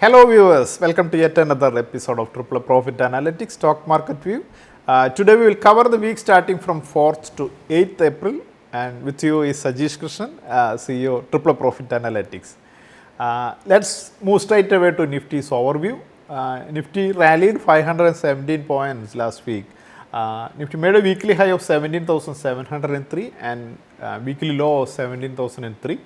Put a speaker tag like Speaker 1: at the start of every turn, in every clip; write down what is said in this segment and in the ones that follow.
Speaker 1: Hello viewers, welcome to yet another episode of AAA Profit Analytics Stock Market View. Today we will cover the week starting from 4th to 8th April, and with you is Sajeesh Krishnan, CEO AAA Profit Analytics. Let's move straight away to Nifty's overview. Nifty rallied 517 points last week. Nifty made a weekly high of 17,703 and weekly low of 17,003.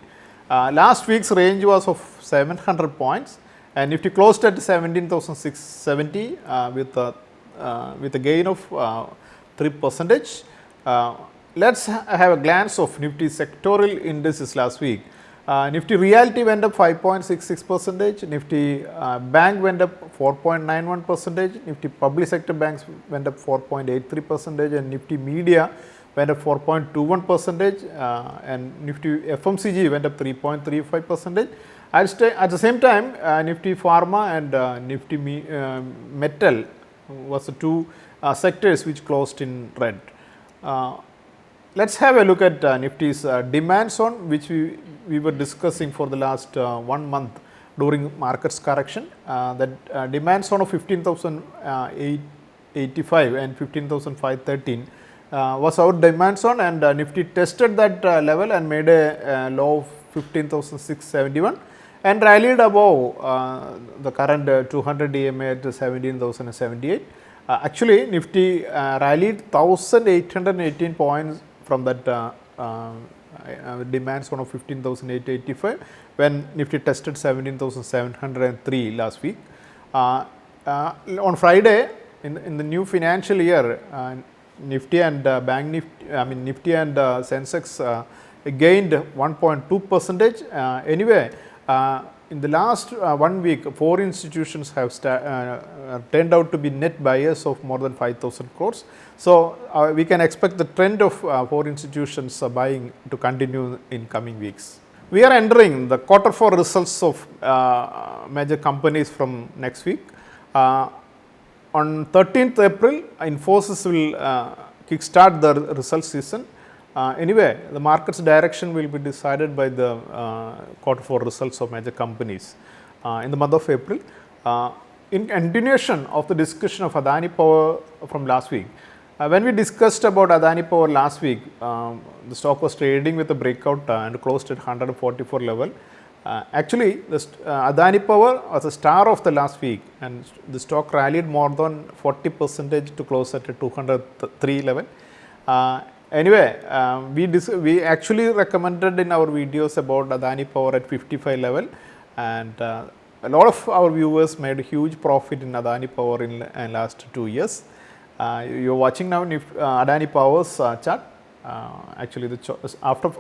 Speaker 1: Last week's range was of 700 points. And Nifty closed at 17,670 with a gain of 3%. Let's have a glance of Nifty sectoral indices last week. Nifty Realty went up 5.66%, Nifty Bank went up 4.91%, Nifty Public Sector Banks went up 4.83%, and Nifty Media went up 4.21%, and Nifty FMCG went up 3.35%. At the same time, Nifty Pharma and Nifty Metal was the two sectors which closed in red. Let's have a look at Nifty's demand zone, which we were discussing for the last 1 month during markets correction. That demand zone of 15,885 and 15,513 was our demand zone, and Nifty tested that level and made a low of 15,671 and rallied above the current 200 EMA at 17,078. Actually, Nifty rallied 1,818 points from that demand zone of 15,885 when Nifty tested 17,703 last week. On Friday, in the new financial year, Nifty and Nifty and Sensex gained 1.2%. Anyway, in the last 1 week, 4 institutions have turned out to be net buyers of more than 5,000 crores. So we can expect the trend of 4 institutions buying to continue in coming weeks. We are entering the Q4 results of major companies from next week. On 13th April, Infosys will kickstart the results season. Anyway, the market's direction will be decided by the Q4 results of major companies in the month of April. In continuation of the discussion of Adani Power from last week, when we discussed about Adani Power last week, the stock was trading with a breakout and closed at 144 level. Actually, the Adani Power was a star of the last week, and the stock rallied more than 40% to close at a 203 level. Anyway, we actually recommended in our videos about Adani Power at 55 level, and a lot of our viewers made a huge profit in Adani Power in last 2 years. You are watching now Adani Power's chart. Actually, after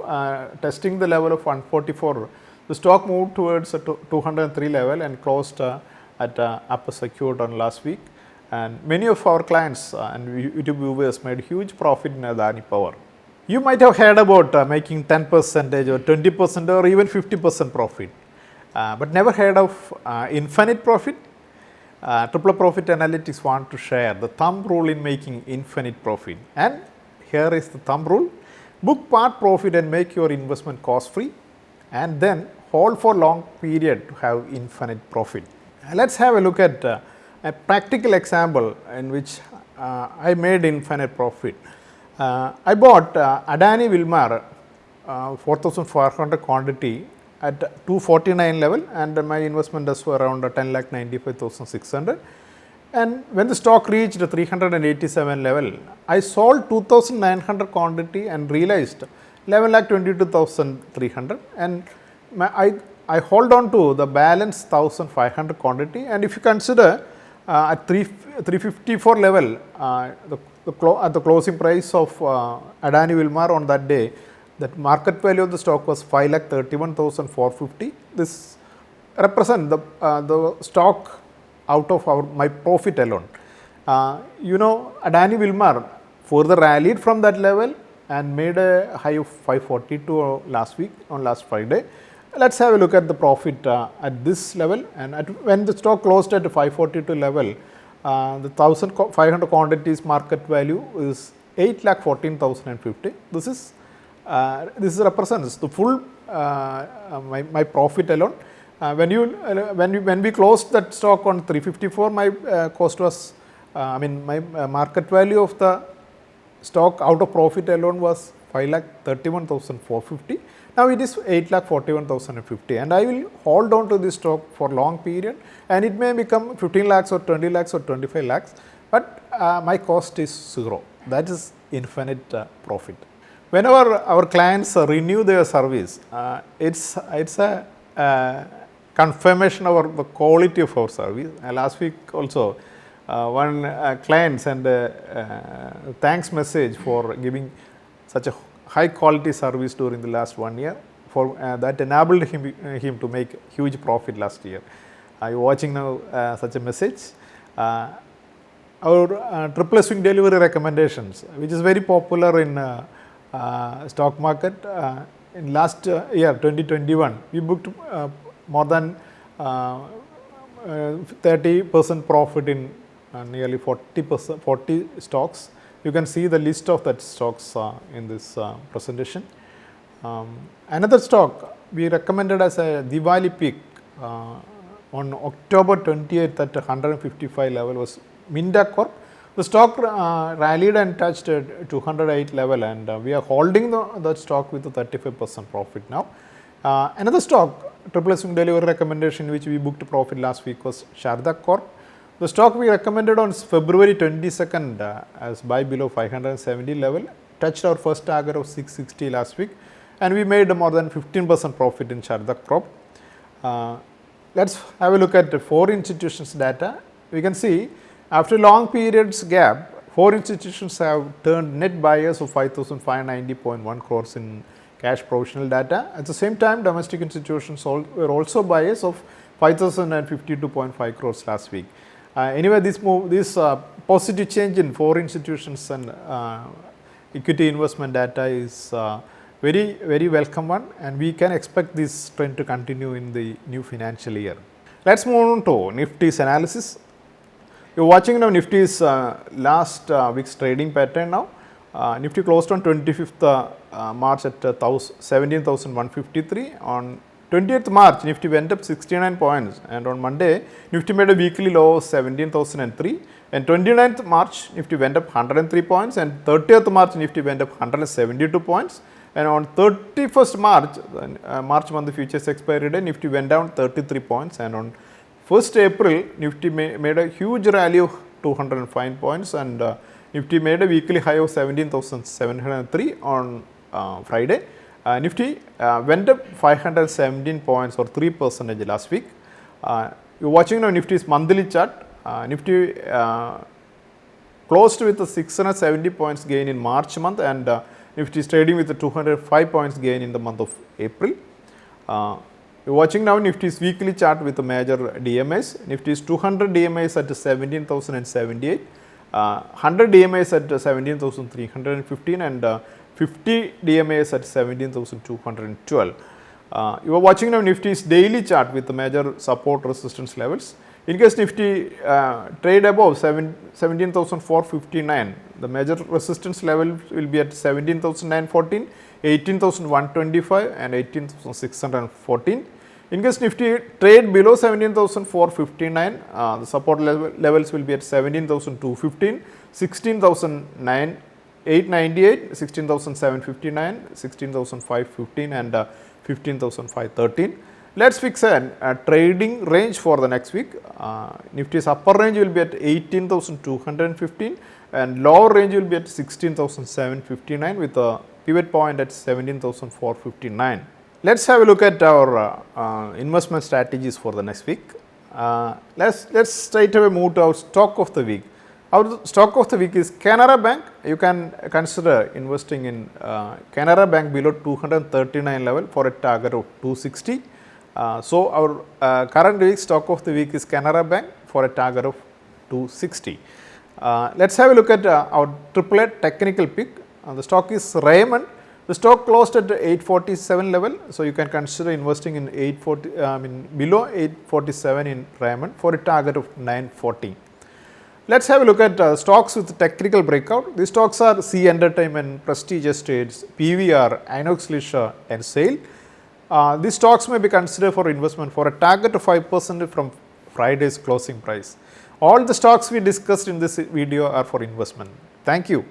Speaker 1: testing the level of 144, the stock moved towards a 203 level and closed at upper secured on last week. And many of our clients and YouTube viewers made huge profit in Adani Power. You might have heard about making 10% or 20% or even 50% profit, but never heard of infinite profit. AAA Profit Analytics want to share the thumb rule in making infinite profit. And here is the thumb rule: book part profit and make your investment cost free, and then hold for long period to have infinite profit. Let's have a look at a practical example in which I made infinite profit. I bought Adani Wilmar 4,400 quantity at 249 level, and my investment was around 10,95,600. And when the stock reached 387 level, I sold 2,900 quantity and realized 11,22,300, and I hold on to the balance 1,500 quantity. And if you consider at 354 level, at the closing price of Adani Wilmar on that day, that market value of the stock was 5,31,450. This represents the stock out of my profit alone. Adani Wilmar further rallied from that level and made a high of 542 last week on last Friday. Let's have a look at the profit at this level, and when the stock closed at 542 level, the 1,500 quantities market value is 8,14,050. This represents the full my profit alone. when we closed that stock on 354, my cost was, my market value of the stock out of profit alone was 5,31,450. Now it is 8,41,050, and I will hold on to this stock for long period, and it may become 15 lakhs or 20 lakhs or 25 lakhs, but my cost is 0. That is infinite profit. Whenever our clients renew their service, it's a confirmation of the quality of our service. Last week also, one client sent a thanks message for giving such a high quality service during the last 1 year, for that enabled him to make huge profit last year. Are you watching now such a message? Our AAA swing delivery recommendations, which is very popular in stock market. In last year 2021, we booked more than 30% profit in nearly 40 stocks. You can see the list of that stocks in this presentation. Another stock we recommended as a Diwali peak on October 28th at 155 level was Minda Corp. The stock rallied and touched 208 level, and we are holding that stock with a 35% profit now. Another stock, AAA swing delivery recommendation, which we booked profit last week, was Sharda Corp. The stock we recommended on February 22nd as buy below 570 level, touched our first target of 660 last week, and we made more than 15% profit in Sharda Corp. Let's have a look at the 4 institutions data. We can see after long periods gap, 4 institutions have turned net buyers of 5,590.1 crores in cash provisional data. At the same time, domestic institutions were also buyers of 5,052.5 crores last week. Anyway, this positive change in 4 institutions and equity investment data is very, very welcome one, and we can expect this trend to continue in the new financial year. Let's move on to Nifty's analysis. You are watching now Nifty's last week's trading pattern now. Nifty closed on 25th March at 17,153. On 20th March, Nifty went up 69 points, and on Monday, Nifty made a weekly low of 17,003. And 29th March, Nifty went up 103 points, and 30th March, Nifty went up 172 points. And on 31st March, March month futures expiry day, Nifty went down 33 points, and on 1st April, Nifty made a huge rally of 205 points, and Nifty made a weekly high of 17,703 on Friday. Nifty went up 517 points or 3% last week. You are watching now Nifty's monthly chart. Nifty closed with a 670 points gain in March month, and Nifty is trading with a 205 points gain in the month of April. You are watching now Nifty's weekly chart with the major DMAs. Nifty's 200 DMAs at 17,078, 100 DMAs at 17,315, and 50 DMAs at 17,212. You are watching now Nifty's daily chart with the major support resistance levels. In case Nifty trade above 17,459, the major resistance level will be at 17,914, 18,125 and 18,614. In case Nifty trade below 17,459, the support levels will be at 17,215, 16,898, 16,759, 16,515 and 15,513. Let's fix a trading range for the next week. Nifty's upper range will be at 18,215 and lower range will be at 16,759 with a pivot point at 17,459. Let's have a look at our investment strategies for the next week. Let's straight away move to our stock of the week. Our stock of the week is Canara Bank. You can consider investing in Canara Bank below 239 level for a target of 260. So our current week stock of the week is Canara Bank for a target of 260. Let's have a look at our AAA technical pick. The stock is Raymond. The stock closed at 847 level, so you can consider investing in below 847 in Raymond for a target of 940. Let's have a look at stocks with technical breakout. These stocks are C Entertainment, Prestige Estates, PVR, Inox Leisure and SAIL. these stocks may be considered for investment for a target of 5% from Friday's closing price. All the stocks we discussed in this video are for investment. Thank you.